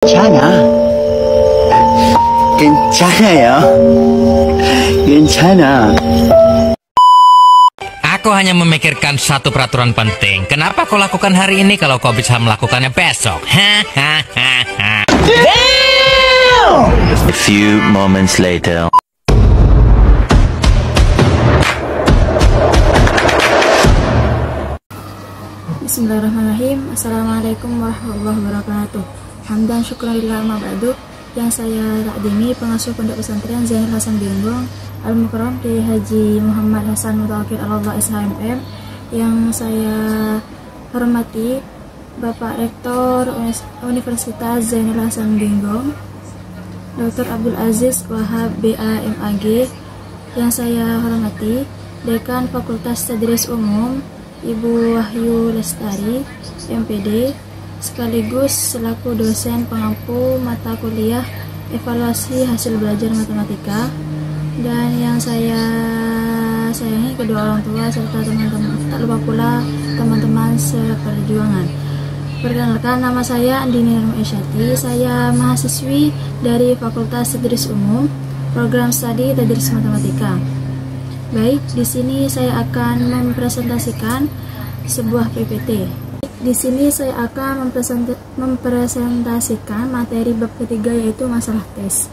괜찮아. 괜찮아요. 괜찮아. Aku hanya memikirkan satu peraturan penting. Kenapa kau lakukan hari ini kalau kau bisa melakukannya besok? Hahaha. A few moments later. Bismillahirrahmanirrahim. Assalamualaikum warahmatullahi wabarakatuh. Hamdan syukran lillah ma ba'du. Yang saya takdimi pengasuh Pondok Pesantren Zainul Hasan Genggong Al-Mukarram Kiai Haji Muhammad Hasan Mutawakil Allah SHMM. Yang saya hormati Bapak Rektor Universitas Zainul Hasan Genggong Dr. Abdul Aziz Wahab BA MAG. Yang saya hormati Dekan Fakultas Tadris Umum Ibu Wahyu Lestari MPD, sekaligus selaku dosen pengampu mata kuliah evaluasi hasil belajar matematika. Dan yang saya sayangi kedua orang tua serta teman-teman, tak lupa pula teman-teman seperjuangan. Perkenalkan, nama saya Andini Nurma Isyati. Saya mahasiswi dari Fakultas Tadris Umum, program studi Tadris Matematika. Baik, di sini saya akan mempresentasikan sebuah PPT. Di sini saya akan mempresentasikan materi bab ketiga, yaitu masalah tes.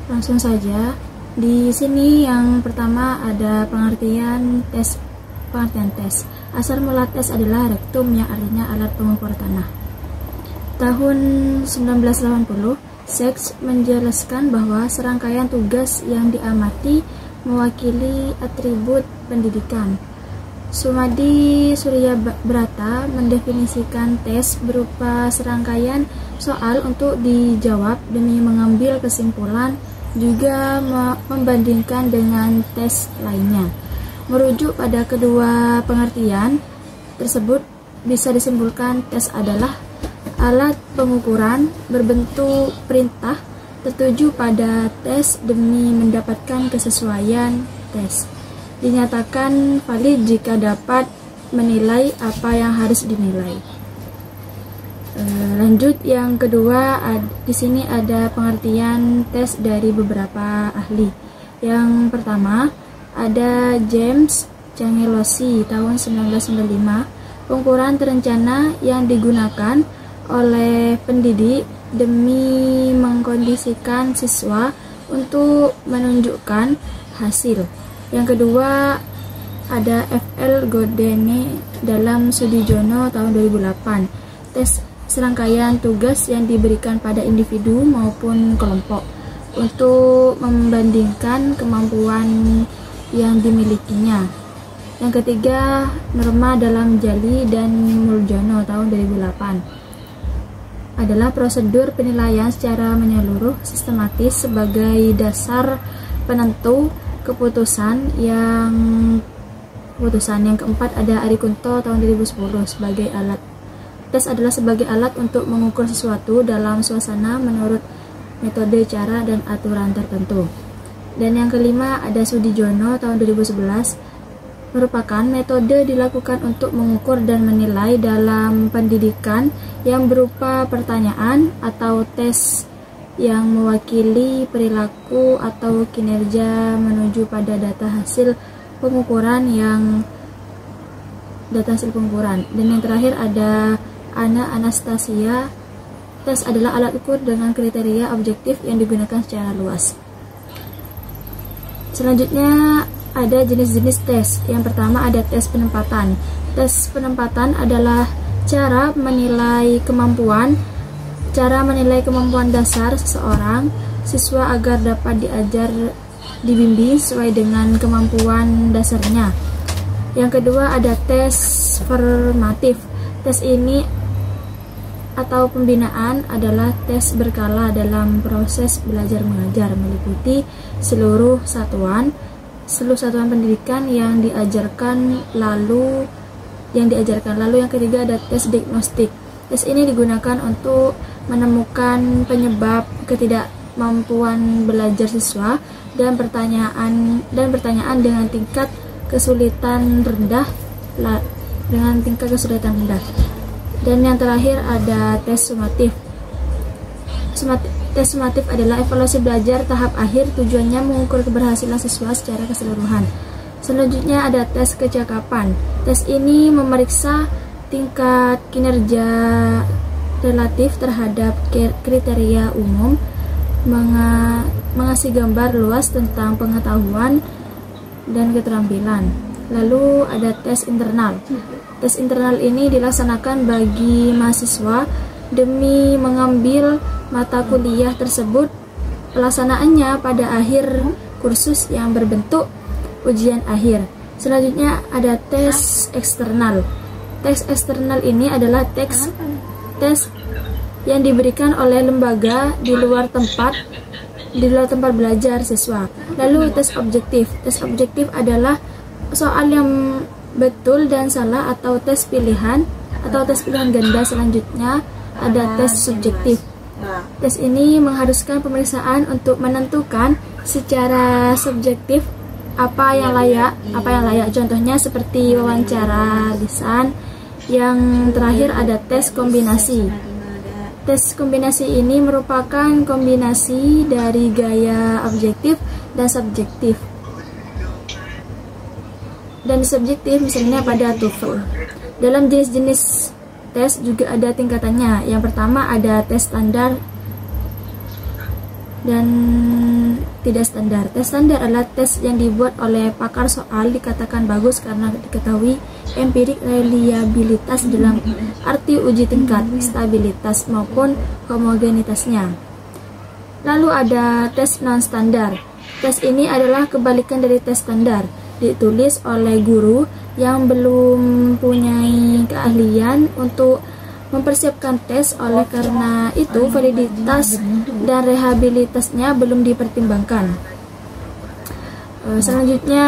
Langsung saja. Di sini yang pertama ada pengertian tes. Asal mula tes adalah rektum, yang artinya alat pengukur tanah. Tahun 1980, Sachs menjelaskan bahwa serangkaian tugas yang diamati mewakili atribut pendidikan. Sumadi Surya Brata mendefinisikan tes berupa serangkaian soal untuk dijawab demi mengambil kesimpulan, juga membandingkan dengan tes lainnya. Merujuk pada kedua pengertian tersebut, bisa disimpulkan tes adalah alat pengukuran berbentuk perintah tertuju pada tes demi mendapatkan kesesuaian tes. Dinyatakan valid jika dapat menilai apa yang harus dinilai. Lanjut, yang kedua, di sini ada pengertian tes dari beberapa ahli. Yang pertama ada James Cangelosi tahun 1995, pengukuran terencana yang digunakan oleh pendidik demi mengkondisikan siswa untuk menunjukkan hasil. Yang kedua ada F.L. Godene dalam Sudijono tahun 2008, tes serangkaian tugas yang diberikan pada individu maupun kelompok untuk membandingkan kemampuan yang dimilikinya. Yang ketiga Norma dalam Jali dan Muljono tahun 2008, adalah prosedur penilaian secara menyeluruh sistematis sebagai dasar penentu keputusan. Yang keempat ada Arikunto tahun 2010 sebagai alat. Tes adalah sebagai alat untuk mengukur sesuatu dalam suasana menurut metode, cara, dan aturan tertentu. Dan yang kelima ada Sudijono tahun 2011, merupakan metode dilakukan untuk mengukur dan menilai dalam pendidikan yang berupa pertanyaan atau tes yang mewakili perilaku atau kinerja menuju pada data hasil pengukuran. Dan yang terakhir ada Ana Anastasia, tes adalah alat ukur dengan kriteria objektif yang digunakan secara luas. Selanjutnya ada jenis-jenis tes. Yang pertama ada tes penempatan. Tes penempatan adalah cara menilai kemampuan dasar seseorang siswa agar dapat dibimbing sesuai dengan kemampuan dasarnya. Yang kedua ada tes formatif. Tes ini atau pembinaan adalah tes berkala dalam proses belajar mengajar, meliputi seluruh satuan pendidikan yang diajarkan. Lalu yang ketiga ada tes diagnostik. Tes ini digunakan untuk menemukan penyebab ketidakmampuan belajar siswa dan pertanyaan dengan tingkat kesulitan rendah. Dan yang terakhir ada tes sumatif. Tes sumatif adalah evaluasi belajar tahap akhir, tujuannya mengukur keberhasilan siswa secara keseluruhan. Selanjutnya ada tes kecakapan. Tes ini memeriksa tingkat kinerja relatif terhadap kriteria umum, mengasih gambar luas tentang pengetahuan dan keterampilan. Lalu ada tes internal. Tes internal ini dilaksanakan bagi mahasiswa demi mengambil mata kuliah tersebut. Pelaksanaannya pada akhir kursus yang berbentuk ujian akhir. Selanjutnya ada tes eksternal. Tes eksternal ini adalah tes yang diberikan oleh lembaga di luar tempat belajar siswa. Lalu tes objektif. Tes objektif adalah soal yang betul dan salah atau tes pilihan ganda. Selanjutnya ada tes subjektif. Tes ini mengharuskan pemeriksaan untuk menentukan secara subjektif apa yang layak. Contohnya seperti wawancara lisan. Yang terakhir ada tes kombinasi. Tes kombinasi ini merupakan kombinasi dari gaya objektif dan subjektif. Dan subjektif misalnya pada TOEFL. Dalam jenis-jenis tes juga ada tingkatannya. Yang pertama ada tes standar dan tidak standar. Tes standar adalah tes yang dibuat oleh pakar soal, dikatakan bagus karena diketahui empirik reliabilitas dalam arti uji tingkat stabilitas maupun homogenitasnya. Lalu ada tes non standar. Tes ini adalah kebalikan dari tes standar, ditulis oleh guru yang belum punya keahlian untuk mempersiapkan tes, oleh karena itu validitas dan rehabilitasnya belum dipertimbangkan. Selanjutnya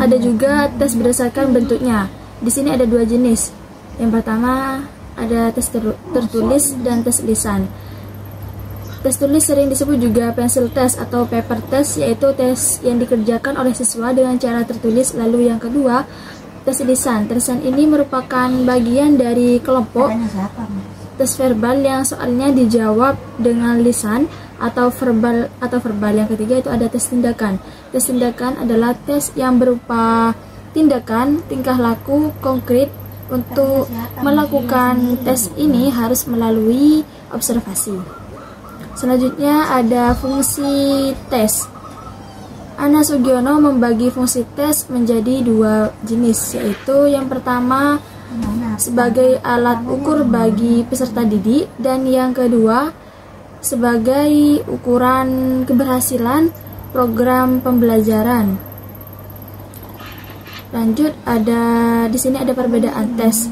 ada juga tes berdasarkan bentuknya. Di sini ada dua jenis. Yang pertama ada tes tertulis dan tes lisan. Tes tulis sering disebut juga pencil test atau paper test, yaitu tes yang dikerjakan oleh siswa dengan cara tertulis. Lalu yang kedua, tes lisan. Tes lisan ini merupakan bagian dari kelompok tes verbal yang soalnya dijawab dengan lisan atau verbal. Yang ketiga itu ada tes tindakan. Tes tindakan adalah tes yang berupa tindakan, tingkah laku konkret. Untuk melakukan tes ini harus melalui observasi. Selanjutnya ada fungsi tes. Ana Sugiono membagi fungsi tes menjadi dua jenis, yaitu yang pertama sebagai alat ukur bagi peserta didik, dan yang kedua sebagai ukuran keberhasilan program pembelajaran. Lanjut, di sini ada perbedaan tes.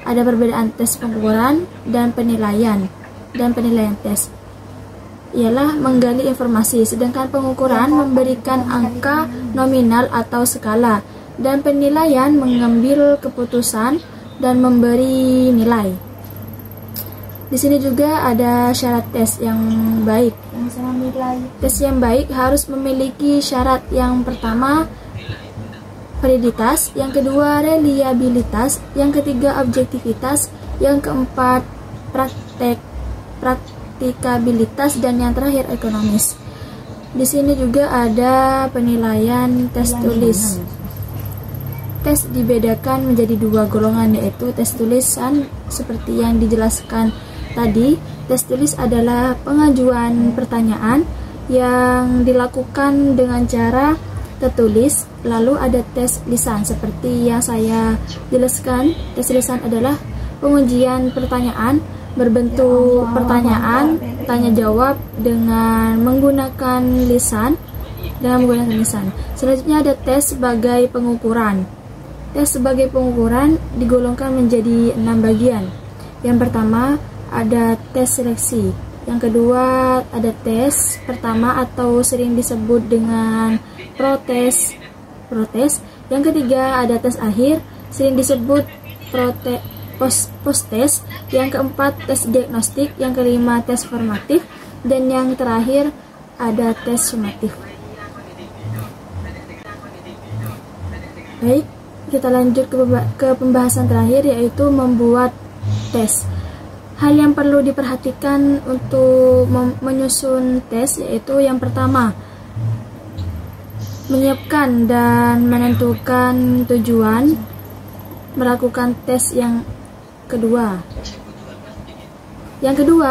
Ada perbedaan tes pengukuran dan penilaian. Tes ialah menggali informasi, sedangkan pengukuran memberikan angka nominal atau skala, dan penilaian mengambil keputusan dan memberi nilai. Di sini juga ada syarat tes yang baik. Tes yang baik harus memiliki syarat. Yang pertama, validitas, yang kedua reliabilitas, yang ketiga objektivitas, yang keempat praktikabilitas, dan yang terakhir ekonomis. Di sini juga ada penilaian tes tulis. Tes dibedakan menjadi dua golongan, yaitu tes tulisan seperti yang dijelaskan tadi. Tes tulis adalah pengajuan pertanyaan yang dilakukan dengan cara tertulis. Lalu ada tes lisan seperti yang saya jelaskan. Tes lisan adalah pengujian pertanyaan berbentuk pertanyaan tanya jawab dengan menggunakan lisan. Selanjutnya ada tes sebagai pengukuran. Tes sebagai pengukuran digolongkan menjadi 6 bagian. Yang pertama ada tes seleksi. Yang kedua ada tes pertama atau sering disebut dengan protes. Yang ketiga ada tes akhir, sering disebut post-tes. Yang keempat tes diagnostik. Yang kelima tes formatif. Dan yang terakhir ada tes sumatif. Baik, kita lanjut ke pembahasan terakhir, yaitu membuat tes. Hal yang perlu diperhatikan untuk menyusun tes yaitu yang pertama, menyiapkan dan menentukan tujuan melakukan tes. Yang kedua,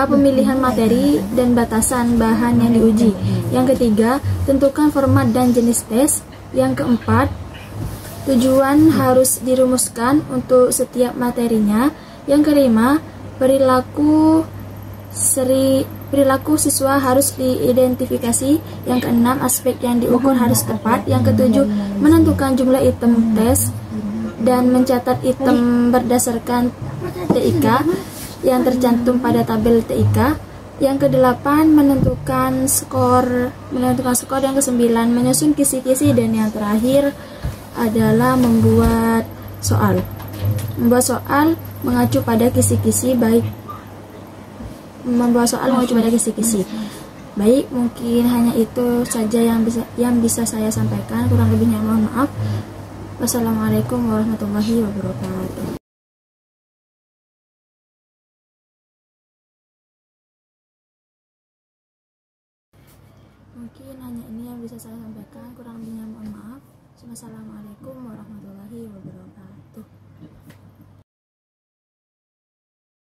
pemilihan materi dan batasan bahan yang diuji. Yang ketiga, tentukan format dan jenis tes. Yang keempat, tujuan harus dirumuskan untuk setiap materinya. Yang kelima, perilaku siswa harus diidentifikasi. Yang keenam, aspek yang diukur harus tepat. Yang ketujuh, menentukan jumlah item tes dan mencatat item berdasarkan TIK yang tercantum pada tabel TIK. Yang kedelapan, menentukan skor. Yang kesembilan, menyusun kisi-kisi. Dan yang terakhir adalah membuat soal mengacu pada kisi-kisi. Baik, mungkin hanya itu saja yang bisa saya sampaikan. Kurang lebihnya mohon maaf. Wassalamualaikum warahmatullahi wabarakatuh. Mungkin hanya ini yang bisa saya sampaikan. Kurang lebihnya mohon maaf. Wassalamualaikum warahmatullahi wabarakatuh.